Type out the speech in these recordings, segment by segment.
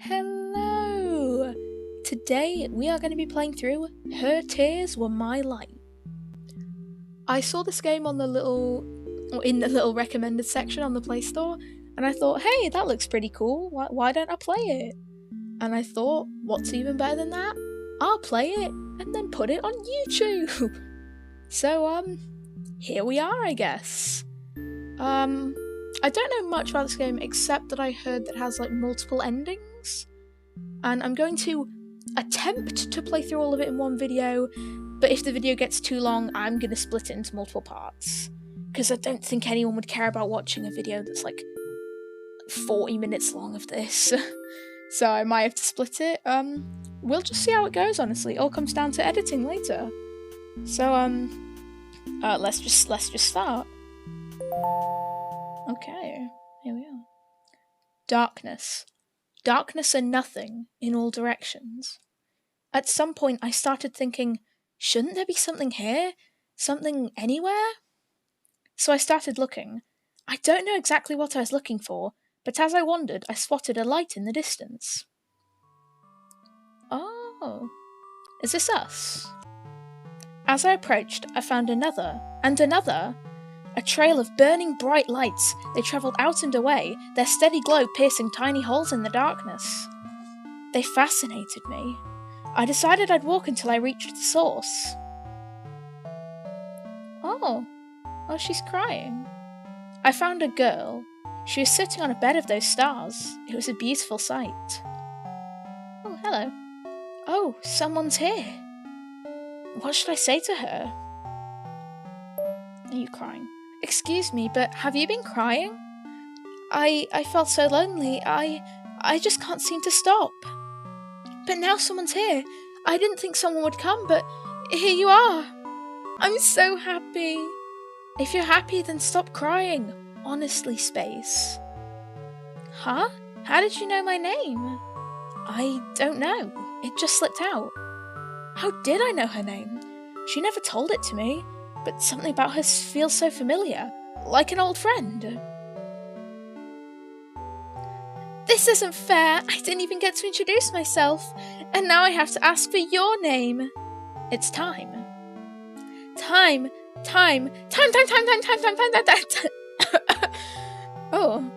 Hello! Today we are going to be playing through Her Tears Were My Light. I saw this game in the little recommended section on the Play Store, and I thought, hey, that looks pretty cool, why don't I play it? And I thought, what's even better than that? I'll play it, and then put it on YouTube! So, here we are, I guess. I don't know much about this game except that I heard that it has multiple endings, and I'm going to attempt to play through all of it in one video, but if the video gets too long, I'm going to split it into multiple parts, because I don't think anyone would care about watching a video that's 40 minutes long of this, so I might have to split it. We'll just see how it goes, honestly. It all comes down to editing later. So, let's just start. Okay, here we are. Darkness. Darkness and nothing in all directions. At some point I started thinking, shouldn't there be something here? Something anywhere? So I started looking. I don't know exactly what I was looking for, but as I wandered I spotted a light in the distance. Oh, is this us? As I approached, I found another, and another. A trail of burning bright lights. They travelled out and away, their steady glow piercing tiny holes in the darkness. They fascinated me. I decided I'd walk until I reached the source. Oh, she's crying. I found a girl. She was sitting on a bed of those stars. It was a beautiful sight. Oh, hello. Oh, someone's here. What should I say to her? Are you crying? Excuse me, but have you been crying? I felt so lonely. I just can't seem to stop. But now someone's here. I didn't think someone would come, but here you are. I'm so happy. If you're happy, then stop crying. Honestly, Space. Huh? How did you know my name? I don't know. It just slipped out. How did I know her name? She never told it to me. But something about her feels so familiar, like an old friend. This isn't fair. I didn't even get to introduce myself, and now I have to ask for your name. It's time. Time. Oh,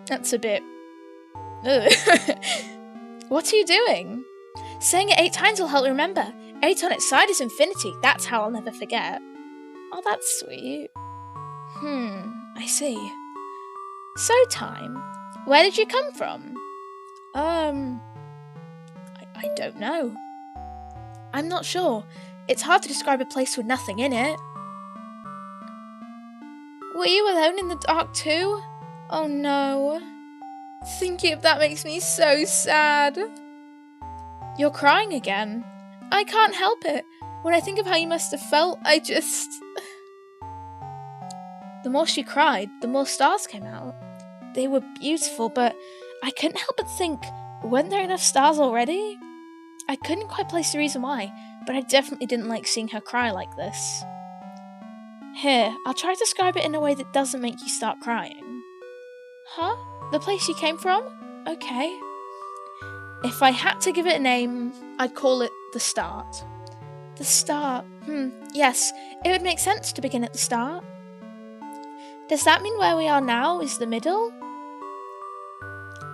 that's a bit... What are you doing? Saying it 8 times will help remember. 8 on its side is infinity. That's how I'll never forget. Oh, that's sweet. I see. So, Time, where did you come from? I don't know. I'm not sure. It's hard to describe a place with nothing in it. Were you alone in the dark too? Oh no. Thinking of that makes me so sad. You're crying again. I can't help it. When I think of how you must have felt, I just... The more she cried, the more stars came out. They were beautiful, but I couldn't help but think, weren't there enough stars already? I couldn't quite place the reason why, but I definitely didn't like seeing her cry like this. Here, I'll try to describe it in a way that doesn't make you start crying. Huh? The place you came from? Okay. If I had to give it a name, I'd call it The Start. The start. Yes, it would make sense to begin at the start. Does that mean where we are now is the middle?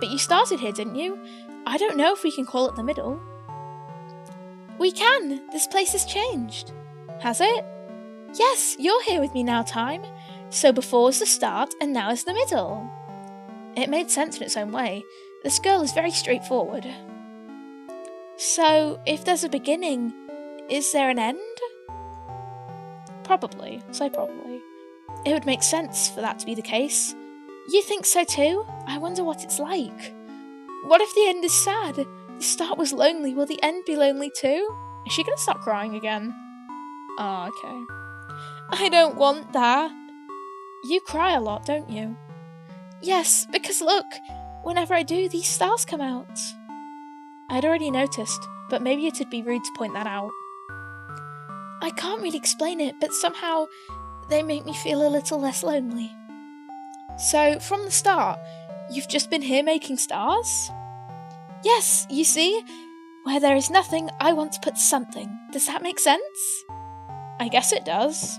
But you started here, didn't you? I don't know if we can call it the middle. We can! This place has changed. Has it? Yes, you're here with me now, Time. So before was the start, and now is the middle. It made sense in its own way. This girl is very straightforward. So, if there's a beginning, is there an end? Probably. Say probably. It would make sense for that to be the case. You think so too? I wonder what it's like. What if the end is sad? The start was lonely, will the end be lonely too? Is she gonna start crying again? Oh, okay. I don't want that. You cry a lot, don't you? Yes, because look, whenever I do, these stars come out. I'd already noticed, but maybe it'd be rude to point that out. I can't really explain it, but somehow they make me feel a little less lonely. So, from the start, you've just been here making stars? Yes, you see? Where there is nothing, I want to put something. Does that make sense? I guess it does.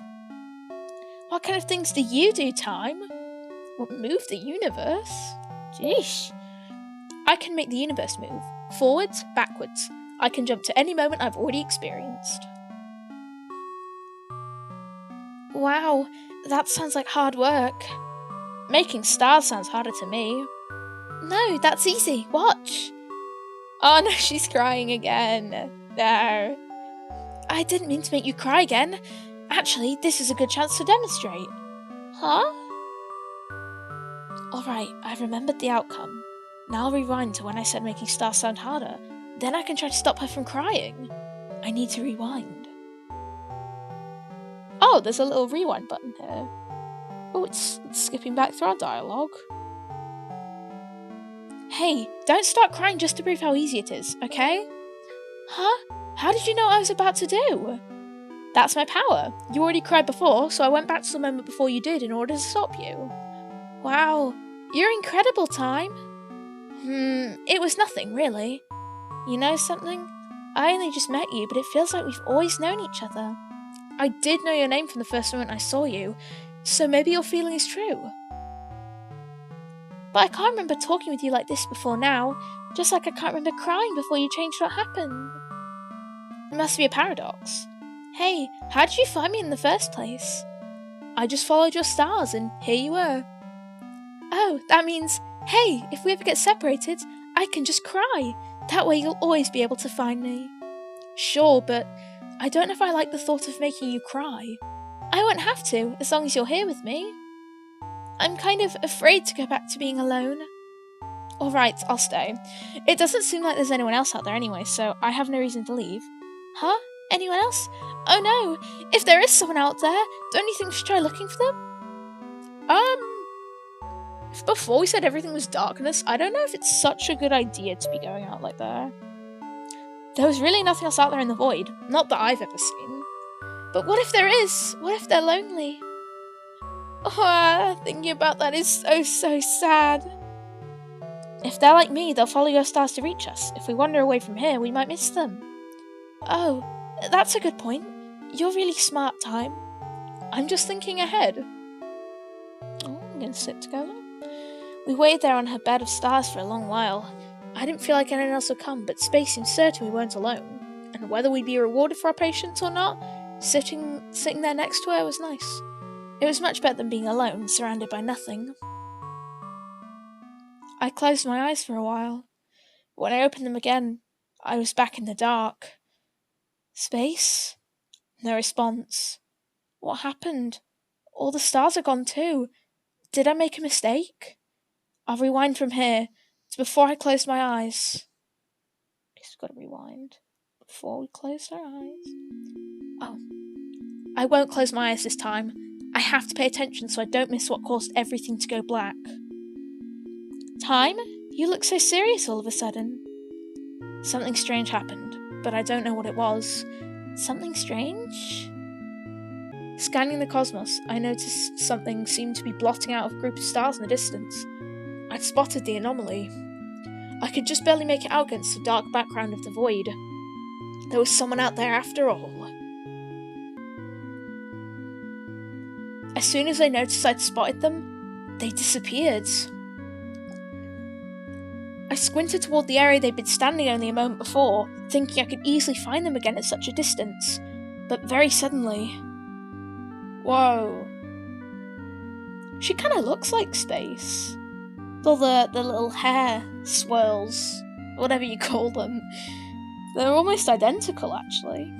What kind of things do you do, Time? What move the universe? Jeesh. I can make the universe move. Forwards, backwards. I can jump to any moment I've already experienced. Wow, that sounds like hard work. Making stars sounds harder to me. No, that's easy. Watch. Oh no, she's crying again. No. I didn't mean to make you cry again. Actually, this is a good chance to demonstrate. Huh? Alright, I've remembered the outcome. Now I'll rewind to when I said making stars sound harder. Then I can try to stop her from crying. I need to rewind. Oh, there's a little rewind button here. Oh, it's skipping back through our dialogue. Hey, don't start crying just to prove how easy it is, okay? Huh? How did you know what I was about to do? That's my power. You already cried before, so I went back to the moment before you did in order to stop you. Wow, you're incredible, Time. It was nothing, really. You know something? I only just met you, but it feels like we've always known each other. I did know your name from the first moment I saw you, so maybe your feeling is true. But I can't remember talking with you like this before now, just like I can't remember crying before you changed what happened. It must be a paradox. Hey, how did you find me in the first place? I just followed your stars and here you were. Oh, that means, hey, if we ever get separated, I can just cry. That way you'll always be able to find me. Sure, but I don't know if I like the thought of making you cry. I won't have to, as long as you're here with me. I'm kind of afraid to go back to being alone. Alright, I'll stay. It doesn't seem like there's anyone else out there anyway, so I have no reason to leave. Huh? Anyone else? Oh no! If there is someone out there, don't you think we should try looking for them? If before we said everything was darkness, I don't know if it's such a good idea to be going out like that. There was really nothing else out there in the void, not that I've ever seen. But what if there is? What if they're lonely? Thinking about that is so sad. If they're like me, they'll follow your stars to reach us. If we wander away from here, we might miss them. Oh, that's a good point. You're really smart, Time. I'm just thinking ahead. Oh, I'm gonna sit together. We waited there on her bed of stars for a long while. I didn't feel like anyone else would come, but Space seemed certain we weren't alone. And whether we'd be rewarded for our patience or not, sitting there next to her was nice. It was much better than being alone, surrounded by nothing. I closed my eyes for a while. When I opened them again, I was back in the dark. Space? No response. What happened? All the stars are gone too. Did I make a mistake? I'll rewind from here. It's before I closed my eyes. Just gotta rewind. Before we close our eyes. Oh. I won't close my eyes this time. I have to pay attention so I don't miss what caused everything to go black. Time? You look so serious all of a sudden. Something strange happened, but I don't know what it was. Something strange? Scanning the cosmos, I noticed something seemed to be blotting out a group of stars in the distance. I'd spotted the anomaly. I could just barely make it out against the dark background of the void. There was someone out there after all. As soon as I noticed I'd spotted them, they disappeared. I squinted toward the area they'd been standing only a moment before, thinking I could easily find them again at such a distance. But very suddenly... Whoa. She kinda looks like Space. All the little hair swirls, whatever you call them. They're almost identical, actually.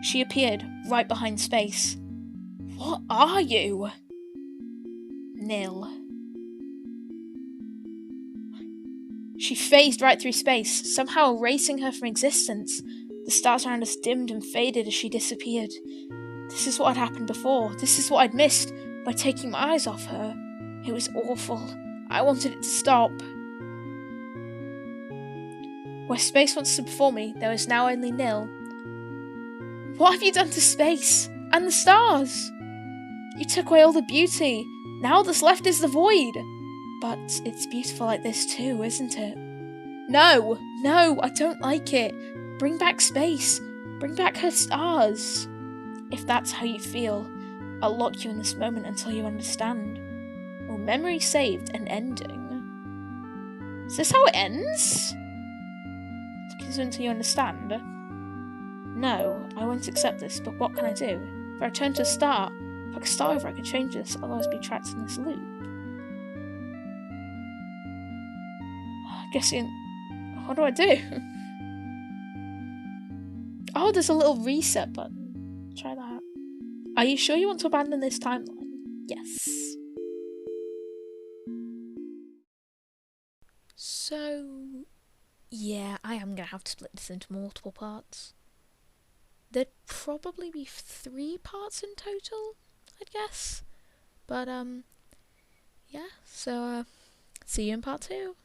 She appeared right behind Space. What are you? Nil. She phased right through Space, somehow erasing her from existence. The stars around us dimmed and faded as she disappeared. This is what had happened before. This is what I'd missed by taking my eyes off her. It was awful. I wanted it to stop. Where Space once stood before me, there was now only Nil. What have you done to Space? And the stars? You took away all the beauty. Now all that's left is the void. But it's beautiful like this too, isn't it? No, no, I don't like it. Bring back space. Bring back her stars. If that's how you feel, I'll lock you in this moment until you understand. Well, memory saved and ending. Is this how it ends? Until you understand. No, I won't accept this, but what can I do? If I return to the start, if I could start over, I could change this, otherwise be trapped in this loop. What do I do? Oh, there's a little reset button. Try that. Are you sure you want to abandon this timeline? Yes. So, yeah, I am going to have to split this into multiple parts. There'd probably be 3 parts in total, I'd guess. But, yeah, so, see you in part 2.